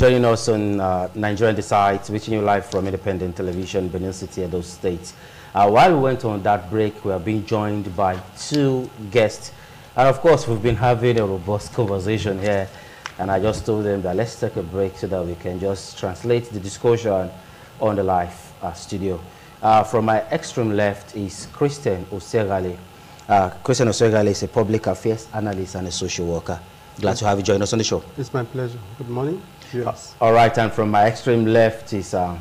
joining us on Nigerian Decides, reaching you live from Independent Television, Benin City, Edo State. While we went on that break, we are being joined by two guests. And of course, we've been having a robust conversation here. And I just told them that let's take a break so that we can just translate the discussion on the live studio. From my extreme left is Christian Osegale. Christian Osegale is a public affairs analyst and a social worker. Glad to have you join us on the show. It's my pleasure. Good morning. Yes. All right, and from my extreme left is a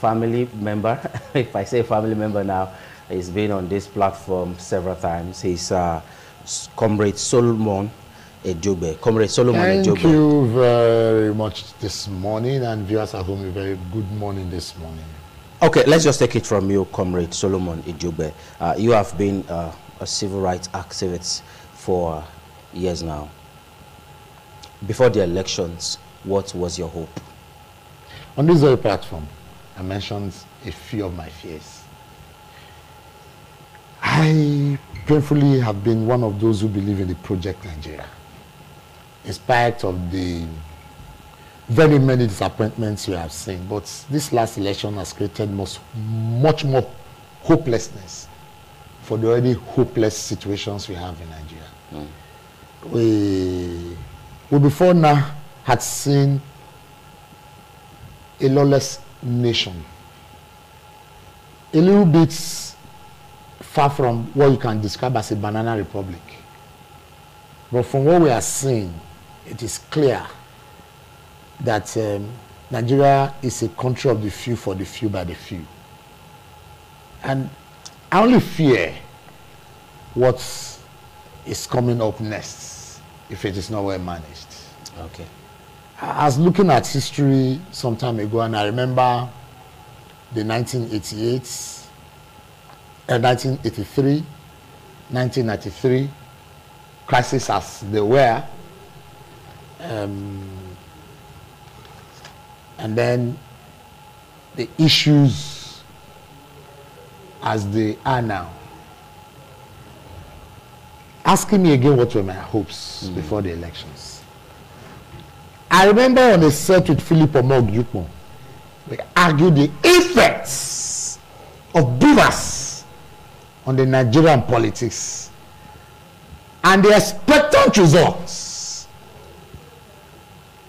family member. If I say family member now, he's been on this platform several times. He's Comrade Solomon Ejogbe. Comrade Solomon Ejogbe. Thank you very much this morning, and viewers at home, a very good morning this morning. Okay, let's just take it from you, Comrade Solomon Ejogbe. You have been a civil rights activist for years now. Before the elections, what was your hope? On this very platform, I mentioned a few of my fears. I painfully have been one of those who believe in the Project Nigeria, in spite of the very many disappointments we have seen. But this last election has created much more hopelessness for the already hopeless situations we have in Nigeria. We before now had seen a lawless nation, a little bit far from what you can describe as a banana republic. But from what we are seeing, it is clear that Nigeria is a country of the few, for the few, by the few. And I only fear what is coming up next if it is not well managed. Okay. I was looking at history some time ago, and I remember the 1988, 1983, 1993 crisis as they were, and then the issues as they are now. Asking me again what were my hopes before the elections. I remember on a set with Philip Omog, we argued the effects of beavers on the Nigerian politics and the expectant results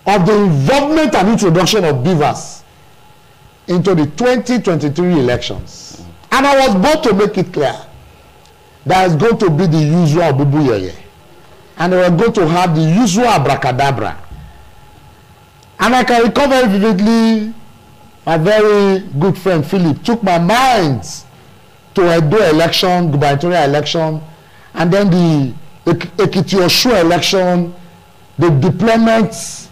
of the involvement and introduction of beavers into the 2023 elections. And I was about to make it clear that it's going to be the usual bubu yeye, and they were going to have the usual abracadabra. And I can recall very vividly, my very good friend Philip took my mind to Edo election, gubernatorial election, and then the Ekiti-Osun election, the deployment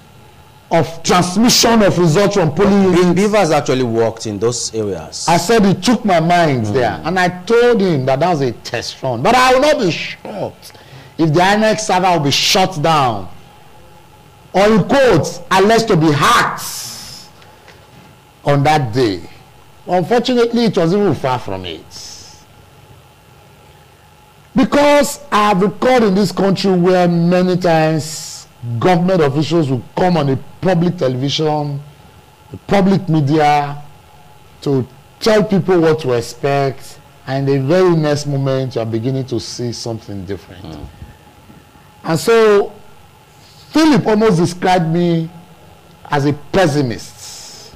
of transmission of results from polling units. Beavers actually worked in those areas. I said he took my mind there, and I told him that was a test run. But I will not be shocked if the INEC server will be shut down, or in quotes, alleged to be hacked on that day. Unfortunately, it was even far from it. Because I have recalled in this country where many times government officials will come on the public television, the public media, to tell people what to expect, and in the very next moment you are beginning to see something different. And so Philip almost described me as a pessimist.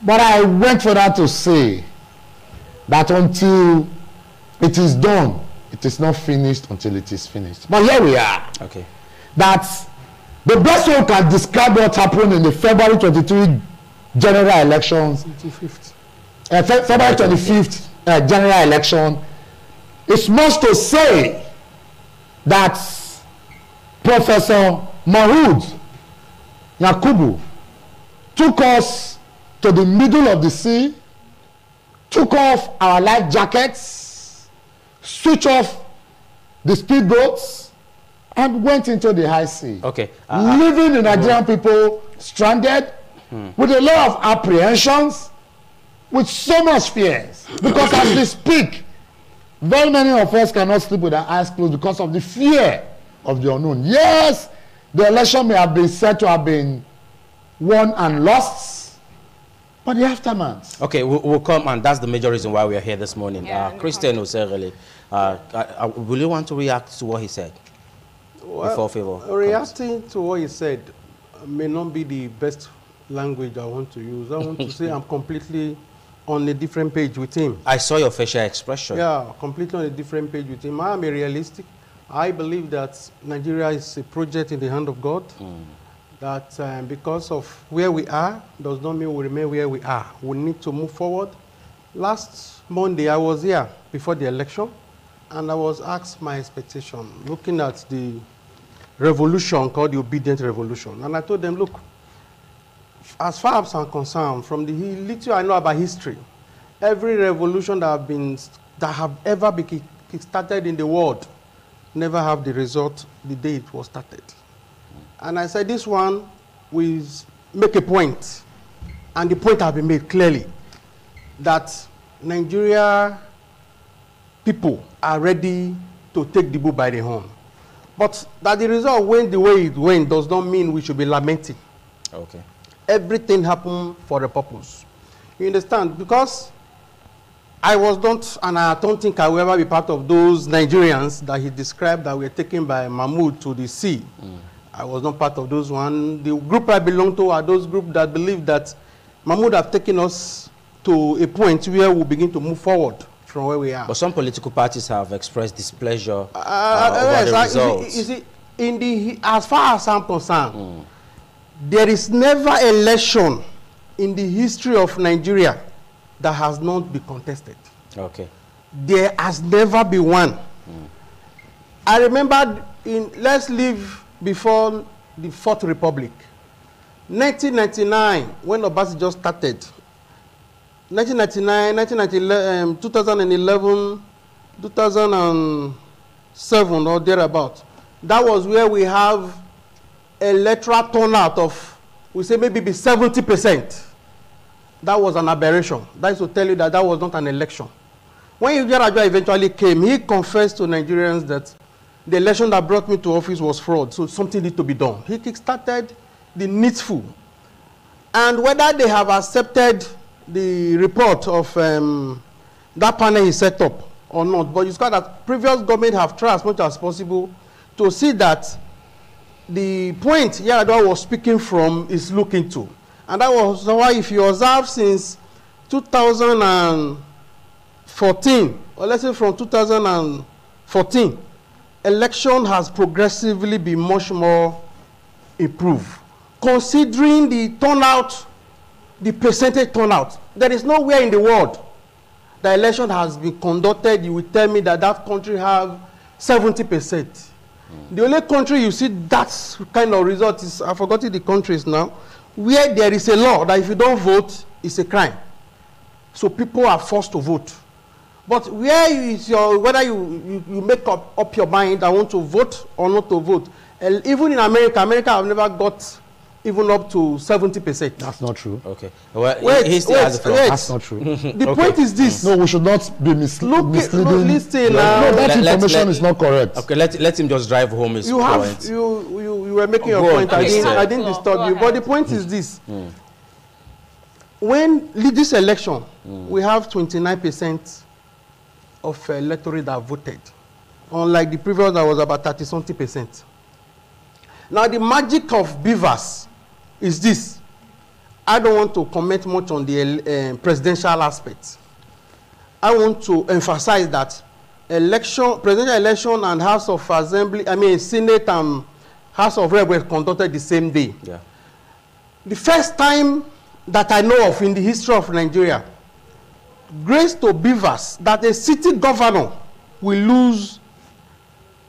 But I went further to say that until it is done, it is not finished until it is finished. But here we are. Okay. That the best way we can describe what happened in the February 23 general elections, February 25th general election, is much to say that Professor Mahood Yakubu took us to the middle of the sea, took off our life jackets, switched off the speedboats, and went into the high sea. Okay. Leaving the Nigerian people stranded with a lot of apprehensions, with so much fears. Because as we speak, very many of us cannot sleep with our eyes closed because of the fear of the unknown. Yes, the election may have been said to have been won and lost, but the aftermath. Okay, we'll come, and that's the major reason why we are here this morning. Yeah, Christian Oserele, will you want to react to what he said? Well, before favor reacting to what he said may not be the best language I want to use. I want to say I'm completely on a different page with him. I saw your facial expression. Yeah, completely on a different page with him. I am a realistic. I believe that Nigeria is a project in the hand of God. That because of where we are, does not mean we remain where we are. We need to move forward. Last Monday, I was here before the election, and I was asked my expectation, looking at the revolution called the Obedient Revolution. And I told them, look, as far as I'm concerned, from the little I know about history, every revolution that have ever been started in the world never have the result the day it was started. And I said, this one will make a point, and the point has been made clearly, that Nigeria people are ready to take the bull by the horn. But that the result went the way it went does not mean we should be lamenting. Okay. Everything happened for a purpose. You understand? Because I was not, and I don't think I will ever be part of those Nigerians that he described that were taken by Mahmoud to the sea. I was not part of those one. The group I belong to are those groups that believe that Mahmoud have taken us to a point where we begin to move forward from where we are. But some political parties have expressed displeasure over yes, the results. You see, as far as I'm concerned, there is never election in the history of Nigeria that has not been contested. Okay. There has never been one. I remember, let's leave before the Fourth Republic. 1999, when Obasanjo started, 1999, 2011, 2007 or thereabout. That was where we have electoral turnout of, we say maybe 70%. That was an aberration. That is to tell you that that was not an election. When Yar'Adua eventually came, he confessed to Nigerians that the election that brought me to office was fraud, so something needed to be done. He kickstarted the needful. And whether they have accepted the report of that panel he set up or not, but it's got that previous government have tried as much as possible to see that the point Yar'Adua was speaking from is looked into. And that was why, if you observe since 2014, or let's say from 2014, election has progressively been much more improved. Considering the turnout, the percentage turnout, there is nowhere in the world the election has been conducted, you will tell me that that country have 70%. The only country you see that kind of result is, I've forgotten the countries now, where there is a law that if you don't vote, it's a crime. So people are forced to vote. But where is whether you make up your mind, I want to vote or not to vote. And even in America have never got even up to 70%. That's not true. Okay. Well, wait, that's not true. The point is this. No, we should not be misleading. Listen, no, that information is not correct. Okay, let him just drive home his point. You were making your point. I didn't disturb you. But the point is this. When this election, we have 29% of electorate that voted. Unlike the previous, that was about 30-something%. Now, the magic of beavers is this. I don't want to comment much on the presidential aspect. I want to emphasize that presidential election and House of Assembly, Senate and House of Reps were conducted the same day. Yeah. The first time that I know of in the history of Nigeria, grace to beavers, that a city governor will lose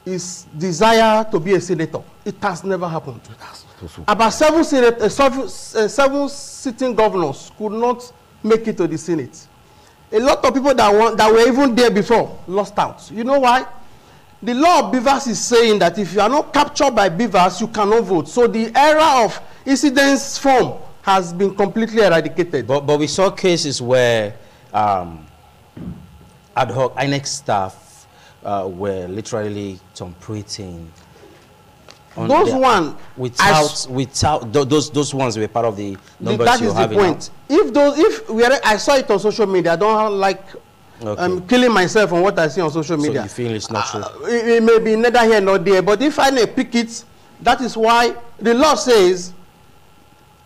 his desire to be a senator. It has never happened. About seven sitting governors could not make it to the Senate. A lot of people that were even there before lost out. You know why? The law of beavers is saying that if you are not captured by beavers, you cannot vote. So the era of incidence form has been completely eradicated. But we saw cases where ad hoc INEC staff were literally tampering Those one without those ones were part of the numbers that is the point. I saw it on social media, I don't like killing myself on what I see on social media. So you feel it's not true? It may be neither here nor there, but if I may pick it, that is why the law says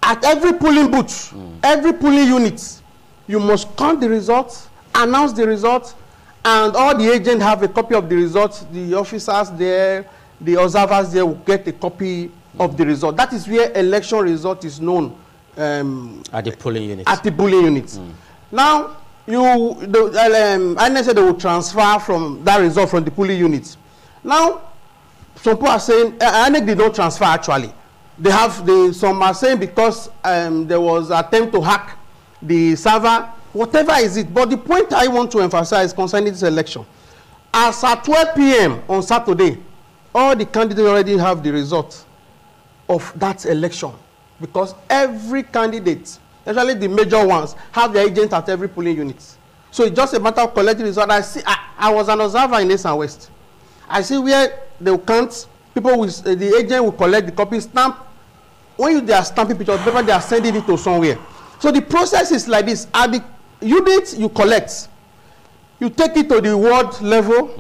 at every polling booth, every polling unit, you must count the results, announce the results, and all the agents have a copy of the results. The officers there, the observers there will get a copy of the result. That is where election result is known. At the polling unit. At the polling unit. Now, I said they will transfer from that result from the polling unit. Now, some people are saying, INEC did not transfer actually. Some are saying because there was an attempt to hack the server, whatever is it. But the point I want to emphasize concerning this election, as at 12 p.m. on Saturday, all the candidates already have the result of that election, because every candidate, especially the major ones, have their agents at every polling unit. So it's just a matter of collecting result. I was an observer in East and West. I see where they will count, the agent will collect the copy, stamp. When they are stamping pictures of paper, they are sending it to somewhere. So the process is like this. At the unit you collect, you take it to the ward level,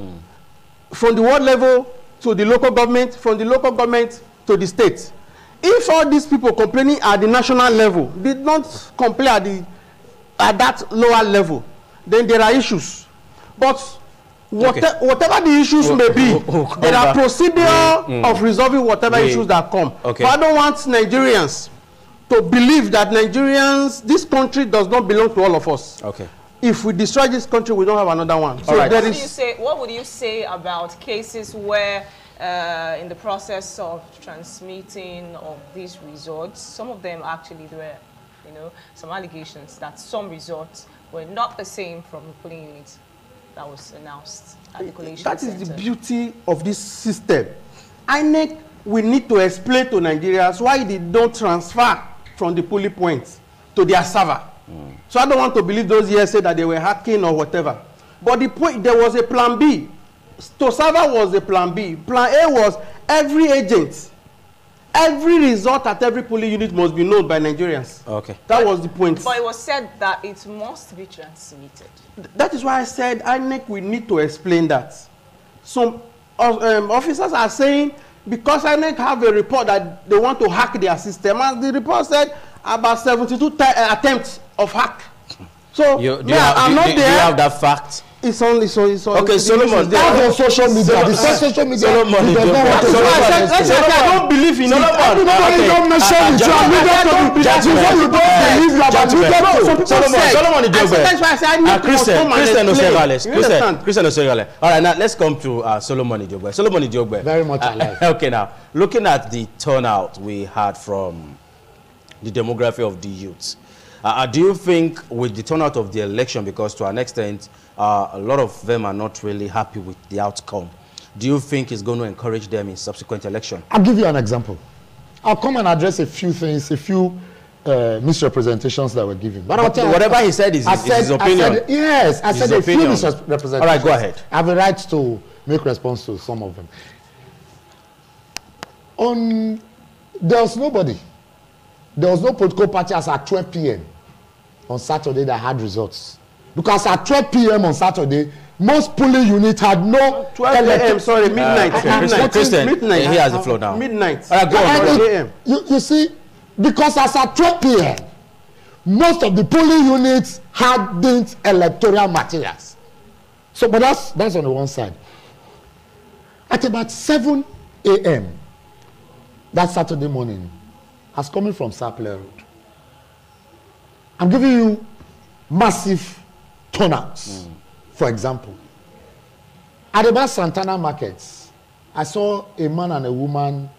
from the ward level to the local government, from the local government to the state. If all these people complaining at the national level did not complain at that lower level, then there are issues. But whatever the issues may be, there are procedure of resolving whatever issues that come. But I don't want Nigerians to believe that this country does not belong to all of us. If we destroy this country, we don't have another one. So what would you say about cases where in the process of transmitting of these results, some of them actually there were, some allegations that some results were not the same from the polling unit that was announced at the collation That center? is the beauty of this system. INEC, we need to explain to Nigerians why they don't transfer from the polling points to their server. So I don't want to believe those here say that they were hacking or whatever. But the point, there was a plan B. To server was a plan B. Plan A was every agent, every result at every polling unit must be known by Nigerians. That was the point. But it was said that it must be transmitted. That is why I said INEC, we need to explain that. Some officers are saying because INEC have a report that they want to hack their system, and the report said about 72 attempts of hack. So do you have that fact? It's only so. Okay, Solomon. That's on social media. The social media. Solomon, I don't believe in it. Everybody don't mention it. Solomon Christian Osegale. All right, now let's come to Solomon Idiogbe. Solomon Idiogbe. Very much alive. Okay, now looking at the turnout we had from the demography of the youth, do you think with the turnout of the election, because to an extent a lot of them are not really happy with the outcome, do you think it's going to encourage them in subsequent election? I'll give you an example. I'll come and address a few things, a few misrepresentations that were given. But whatever he said is his opinion. I said a few misrepresentations. All right, go ahead. I have a right to make response to some of them. There was no political party as at 12 p.m. on Saturday that had results. Because at 12 p.m. on Saturday, most polling units had no 12 a.m. Sorry, midnight. Midnight. He has the floor now. Midnight. Go on. You see, because as at 12 p.m., most of the polling units hadn't electoral materials. So, but that's on the one side. At about 7 a.m. that Saturday morning, as coming from Sapler Road, I'm giving you massive turnouts. For example, at about Santana markets, I saw a man and a woman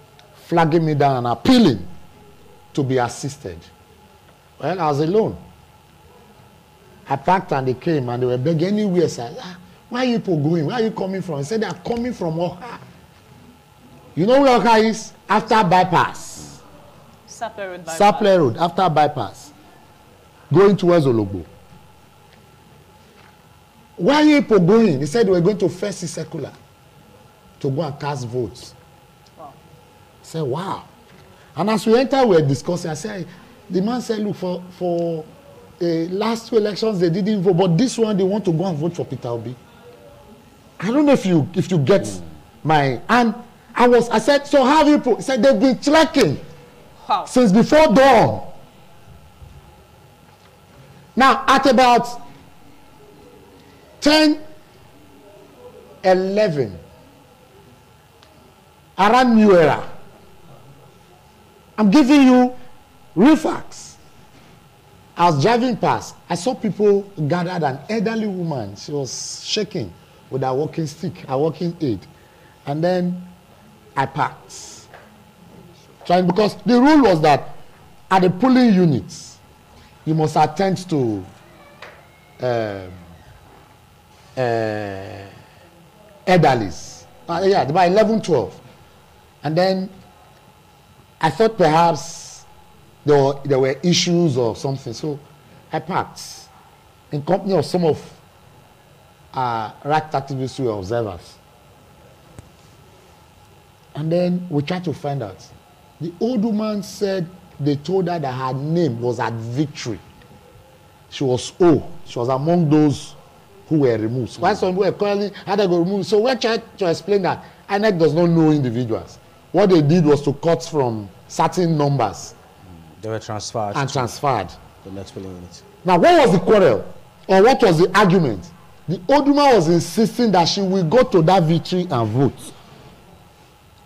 flagging me down and appealing to be assisted. Well, I was alone. I parked and they came and they were begging anywhere. I said, where are you people going? Where are you coming from? They said they are coming from Oka. You know where Oka is? After bypass. Sapler Road bypass. Sapler Road, after bypass. Going towards Ologbo. Where are you people going? He said they were going to First Circular to go and cast votes. Wow. said, wow. And as we enter, we were discussing. I said, the man said, look, for last 2 elections, they didn't vote, but this one, they want to go and vote for Peter Obi. I don't know if you get my, and I said, so how have you put? He said, they've been tracking since before dawn. Now, at about 10, 11, around New Era, I'm giving you real facts. I was driving past. I saw people gathered, an elderly woman. She was shaking with her walking stick, her walking aid. And then I parked. Because the rule was that at the polling units, you must attend to elderlies. Yeah, by 11, 12. And then I thought perhaps there were issues or something. So I parked in company of some of right activists who were observers. And then we tried to find out. The old woman said they told her that her name was at Victory. She was She was among those who were removed. So while some people were calling, how they got removed. So we tried to explain that INEC does not know individuals. What they did was to cut from certain numbers. They were transferred. And transferred. The next polling unit. Now, what was the quarrel? Or what was the argument? The old woman was insisting that she will go to that Victory and vote.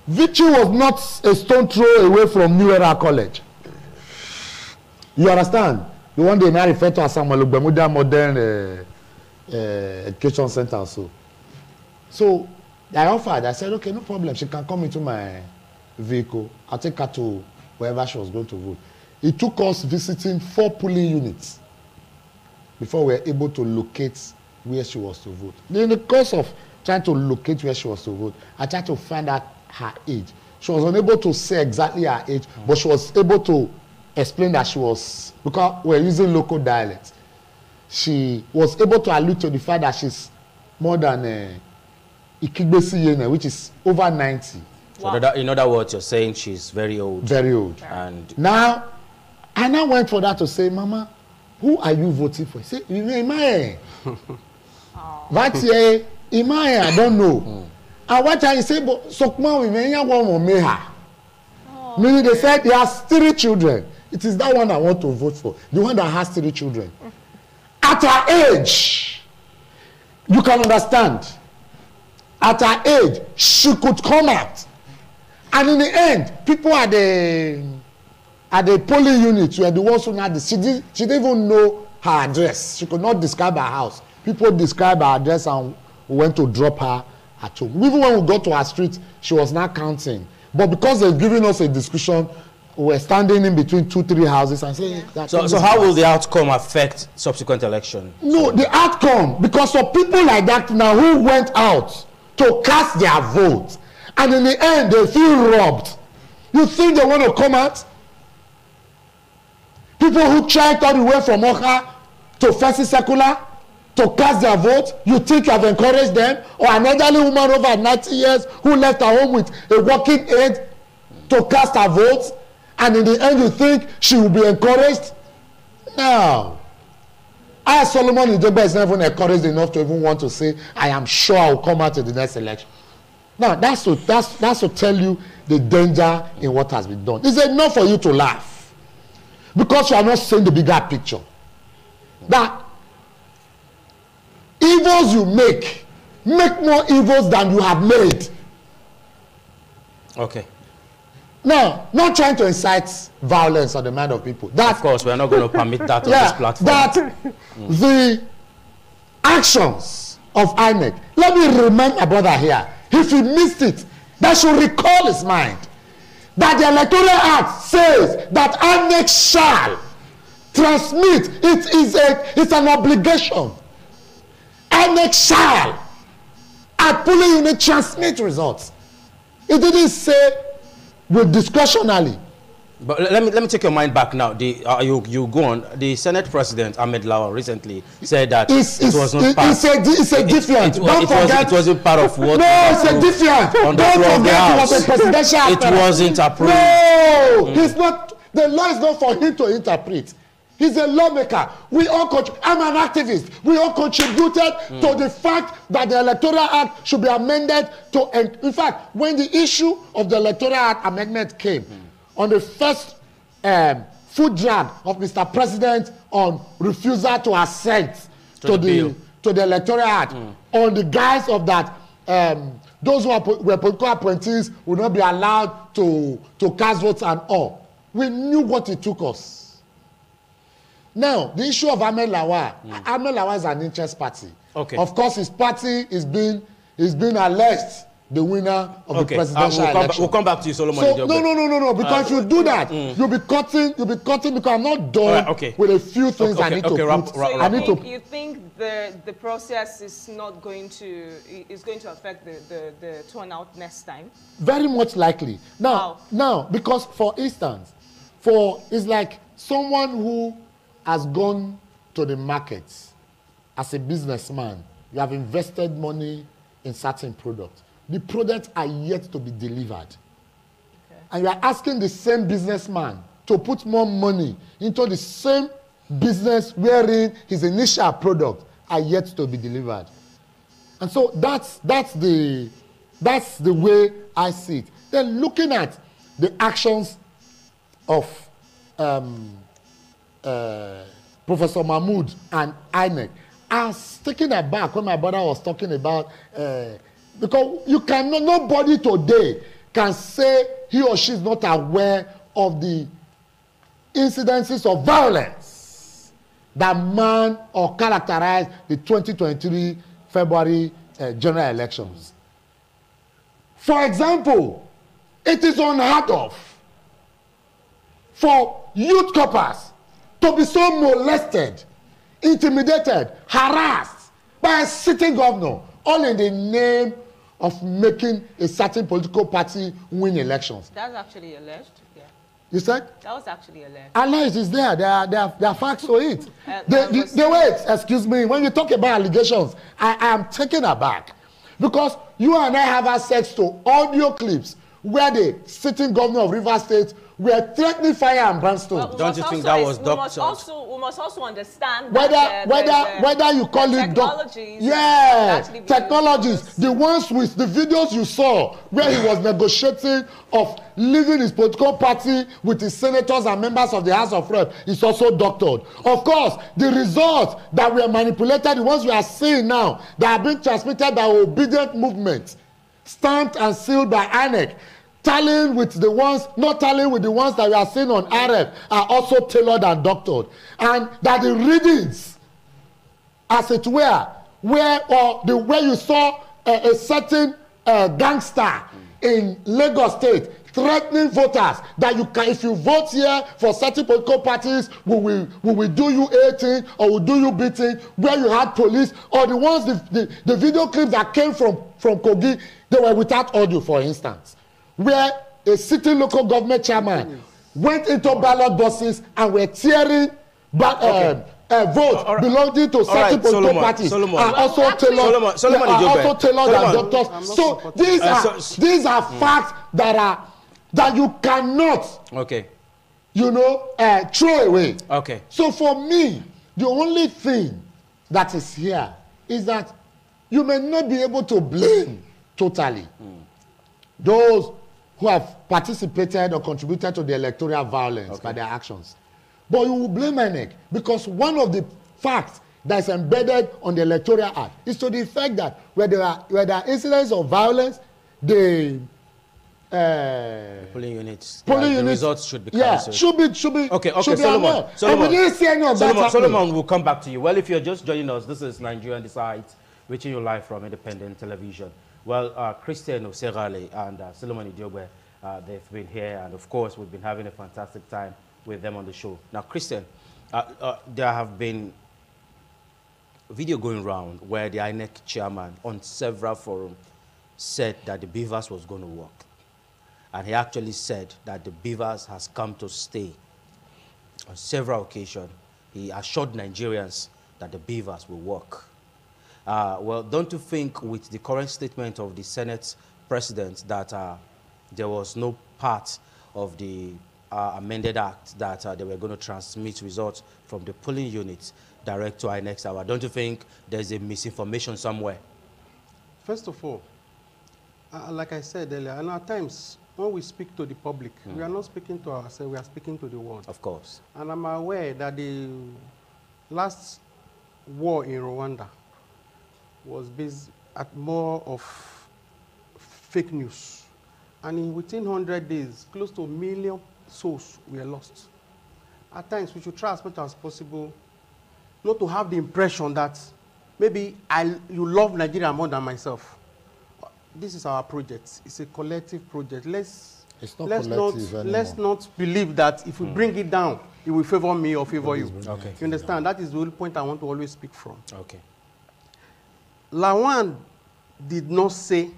Victory was not a stone throw away from New Era College. You understand? The one they now refer to as Samuel Ogbemudia Modern Education Center also. So I offered, I said, okay, no problem. She can come into my vehicle. I'll take her to wherever she was going to vote. It took us visiting 4 polling units before we were able to locate where she was to vote. In the course of trying to locate where she was to vote, I tried to find out her age. She was unable to say exactly her age, but she was able to explain that she was, because we're using local dialects, she was able to allude to the fact that she's more than Ikigbesi Yene, which is over 90. Wow. So in other words, you're saying she's very old. Very old. And now, I now went for that to say, Mama, who are you voting for? Say, Imaye. Vatiye, Imaye, I don't know. And what I say, but Sokma women, you want to her. Meaning they said he has 3 children. It is that one I want to vote for. The one that has 3 children. At her age, you can understand. At her age, she could come out. And in the end, people at the polling units were the ones who had she didn't even know her address. She could not describe her house. People described her address and we went to drop her at home. Even when we got to her street, she was not counting. But because they've given us a discussion, we were standing in between 2-3 houses and saying that. So how will the outcome affect subsequent election? No, the outcome, because of people like that now who went out to cast their vote, and in the end they feel robbed. You think they want to come out? People who tried all the way from Oka to Fancy Circular to cast their vote, you think you have encouraged them? Or an elderly woman over 90 years who left her home with a walking aid to cast her vote, and in the end you think she will be encouraged? No. I, Solomon Idebe, is not even encouraged enough to even want to say, I am sure I will come out in the next election. Now, that's to tell you the danger in what has been done. It's enough for you to laugh, because you are not seeing the bigger picture. That evils you make more evils than you have made. Okay. Now, not trying to incite violence on the mind of people. That, of course, we are not going to permit that on this platform. That the actions of INEC, let me remind my brother here, if he missed it, that should recall his mind, that the Electoral Act says that INEC shall transmit. It's an obligation. INEC shall, at polling unit, transmit results. It didn't say with discretionally. But let me take your mind back now. You go on. The Senate President Ahmed Lawan recently said that it was not part. It's a different. It wasn't part of what. No, it's a different. Don't forget it was a presidential. It wasn't approved. No, he's not. The law is not for him to interpret. He's a lawmaker. I'm an activist. We all contributed to the fact that the Electoral Act should be amended to. In fact, when the issue of the Electoral Act amendment came, on the first foot drag of Mr. President on refusal to assent to the Electoral Act, on the guise of that those who were political appointees would not be allowed to cast votes and all. We knew what it took us. Now, the issue of Ahmed Lawan. Ahmed Lawan is an interest party. Okay. Of course, his party is being alleged the winner of the presidential election. We'll come back to you, Solomon. So, no. Because if you do that, you'll be cutting. Because I'm not done with a few things I need to put. So you think the process is not going to affect the turnout next time? Very much likely. Now, because for instance, it's like someone who has gone to the markets as a businessman. You have invested money in certain products. The products are yet to be delivered. Okay. And you are asking the same businessman to put more money into the same business wherein his initial product are yet to be delivered. And so that's the way I see it. Then looking at the actions of Professor Mahmood and INEC, I was taken aback when my brother was talking about because nobody today can say he or she is not aware of the incidences of violence that man or characterized the 2023 February general elections. For example, it is unheard of for youth corpers to be so molested, intimidated, harassed by a sitting governor, all in the name of making a certain political party win elections. That's actually alleged. Yeah. You said? That was actually alleged. Alleged is there. There are facts for it. The way, excuse me, when you talk about allegations, I am taken aback. Because you and I have access to audio clips where the sitting governor of Rivers State were threatening fire and brimstone. Well, don't you think that was doctored? We must also understand whether you call it technologies. Technologies. The ones with the videos you saw where he was negotiating of leaving his political party with his senators and members of the House of Reps is also doctored. Of course, the results that were manipulated, the ones we are seeing now, that are being transmitted by obedient movement, stamped and sealed by INEC, tallying with the ones, not tallying with the ones that we are seeing on RF, are also tailored and doctored. And that the readings, as it were, where you saw a certain gangster in Lagos State threatening voters that you can, if you vote here for certain political parties, we will do you A thing or we'll do you B thing, where you had police, or the ones, the video clips that came from Kogi, they were without audio, for instance, where a city local government chairman went into ballot boxes and were tearing votes belonging to certain political parties and also tailored and doctors. So these are facts that you cannot throw away. Okay. So for me, the only thing that is here is that you may not be able to blame totally those who have participated or contributed to the electoral violence by their actions. But you will blame INEC because one of the facts that is embedded on the Electoral Act is to the effect that where there are incidents of violence, the polling units, the results should be cancelled. Should be. Okay, Solomon. And we didn't see any of that happening. Solomon, we'll come back to you. Well, if you're just joining us, this is Nigerian Decides, reaching you live from independent television. Well, Christian Oserale and Solomon Idiobe, they've been here, and of course, we've been having a fantastic time with them on the show. Now, Christian, there have been video going around where the INEC chairman on several forums said that the beavers was going to work. and he actually said that the beavers has come to stay. On several occasions, he assured Nigerians that the beavers will work. Well, don't you think with the current statement of the Senate president that there was no part of the amended act that they were going to transmit results from the polling units direct to INEC server? Don't you think there's a misinformation somewhere? First of all, like I said earlier, and at times when we speak to the public, we are not speaking to ourselves, we are speaking to the world. Of course. And I'm aware that the last war in Rwanda was based at more of fake news. And within 100 days, close to 1 million souls were lost. At times, we should try as much as possible not to have the impression that maybe you love Nigeria more than myself. This is our project. It's a collective project. Let's not believe that if we bring it down, it will favor me or favor you. Okay. You understand? That is the whole point I want to always speak from. Okay. Lawan did not say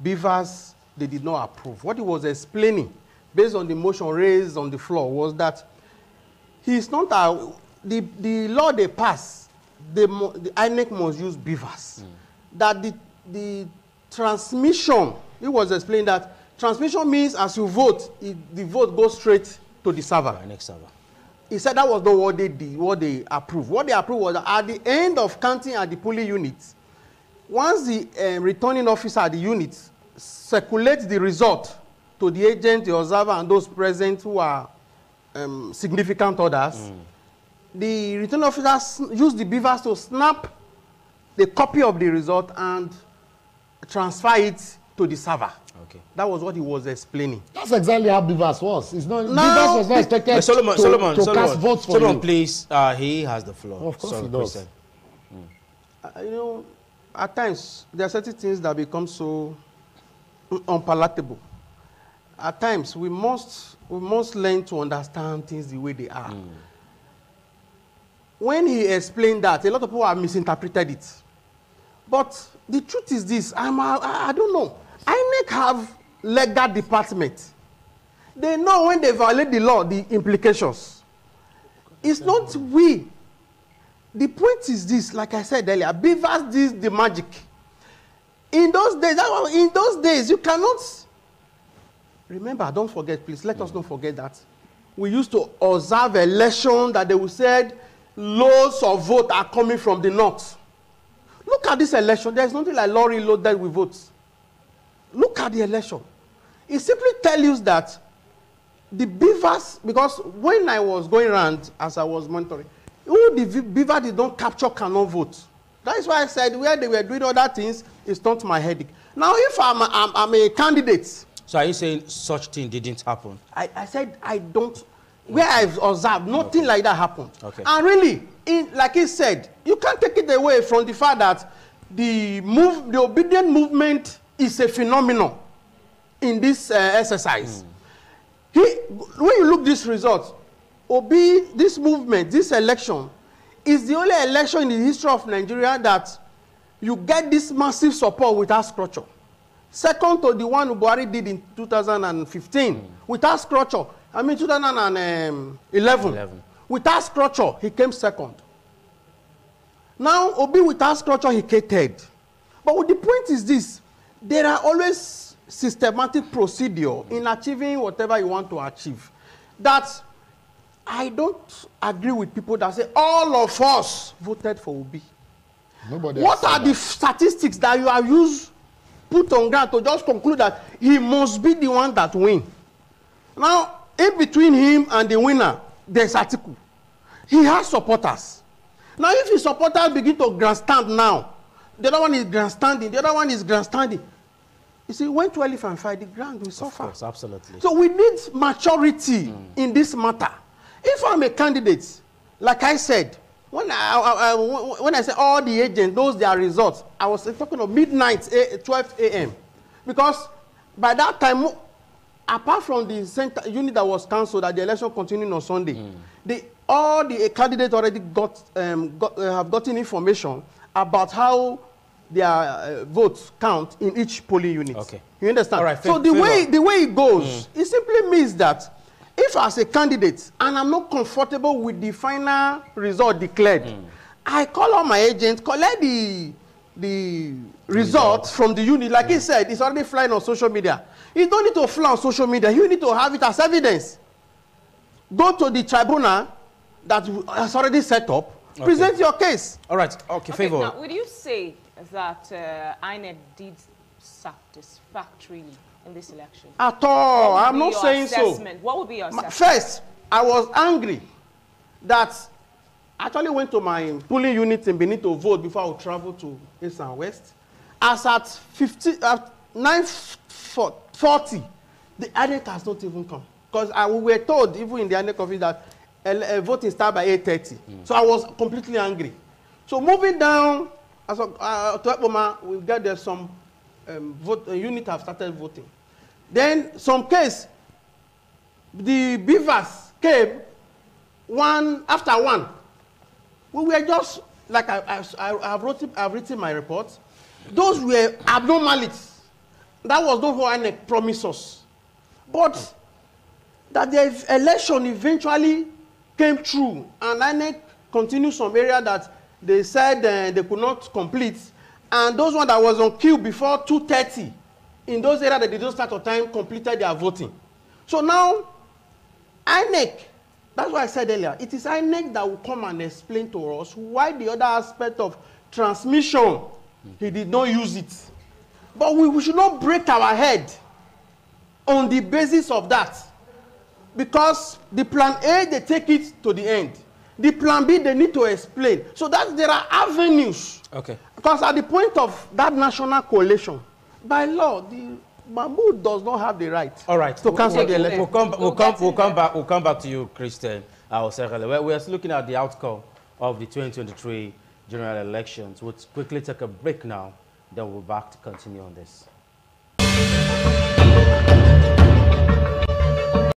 beavers, they did not approve. What he was explaining, based on the motion raised on the floor, was that he's not the law they passed, the INEC must use beavers. That the transmission, he was explaining that transmission means as you vote, the vote goes straight to the server. INEC server. He said that was not what they did, what they approved. What they approved was that at the end of counting at the polling units, once the returning officer at the unit circulates the result to the agent, the observer, and those present who are significant others, the returning officers use the beavers to snap the copy of the result and transfer it to the server. Okay. That was what he was explaining. That's exactly how beavers was. It's not, No, beavers was not expected to cast votes for Solomon, you. please. He has the floor. Of course he does. You know, at times, there are certain things that become so unpalatable. At times, we must learn to understand things the way they are. When he explained that, a lot of people have misinterpreted it. But the truth is this, I don't know. INEC have legal department. They know when they violate the law, the implications. It's not we. The point is this, like I said earlier, beavers did the magic. In those days, you cannot. Remember, don't forget, please, let us not forget that. We used to observe election that they would said loads of votes are coming from the north. Look at this election. There's nothing like lorry loaded with votes. Look at the election. It simply tells you that the beavers, because when I was going around as I was monitoring, the beaver did not capture cannot vote. That is why I said where they were doing other things, it's not my headache. Now, if I'm a candidate. So are you saying such thing didn't happen? I said I don't. Where I've observed, nothing like that happened. Okay. And really, like he said, you can't take it away from the fact that the obedient movement is a phenomenon in this exercise. When you look this result, this movement, this election, is the only election in the history of Nigeria that you get this massive support without structure. Second to the one Buhari did in 2015, without structure. I mean 2011. Without structure, he came second. Now, Obi without structure, he came third. But the point is this, there are always systematic procedure in achieving whatever you want to achieve. That I don't agree with people that say all of us voted for Obi. What are the statistics that you have used, put on ground to just conclude that he must be the one that wins? Now, in between him and the winner, there's article. He has supporters. Now, if his supporters begin to grandstand now, the other one is grandstanding, the other one is grandstanding. You see, when 12 and 5, the ground will suffer. Of course, absolutely. So we need maturity in this matter. If I'm a candidate, like I said, when I say all the agents, those their results, I was talking of midnight, 12 a.m. Because by that time, apart from the center unit that was cancelled, that the election continued on Sunday, all the candidates already have gotten information about how their votes count in each polling unit. Okay. You understand? All right, so the way it goes, it simply means that if as a candidate and I'm not comfortable with the final result declared, I call on my agent, collect the results from the unit. Like he said, it's already flying on social media. You don't need to fly on social media. You need to have it as evidence. Go to the tribunal that has already set up. Okay. Present your case. All right. Okay, Favor. Now, would you say that INEC did satisfactorily in this election? At all. I'm not saying so. What would be your assessment? First, I was angry that I actually went to my polling unit in Benin to vote before I would travel to East and West. As at 9:40, the INEC has not even come. Because we were told, even in the INEC office, that voting started by 8:30. So I was completely angry. So moving down to Ekpoma, we get there some unit have started voting. Then some case, the beavers came one after one. We were just, like I've written my report. Those were abnormalities. That was not what INEC promised us. But that the election eventually came true, and INEC continued some area that they said they could not complete, and those ones that was on queue before 2:30, in those areas that they didn't start on time, completed their voting. So now, INEC, that's why I said earlier, it is INEC that will come and explain to us why the other aspect of transmission, he did not use it. But we should not break our head on the basis of that. Because the plan A, they take it to the end. The plan B, they need to explain. So that there are avenues. Okay. Because at the point of that national coalition, by law, the Mahmoud does not have the right. All right. To cancel the election. We'll come back to you, Christian. We're still looking at the outcome of the 2023 general elections. We'll quickly take a break now. Then we'll back to continue on this.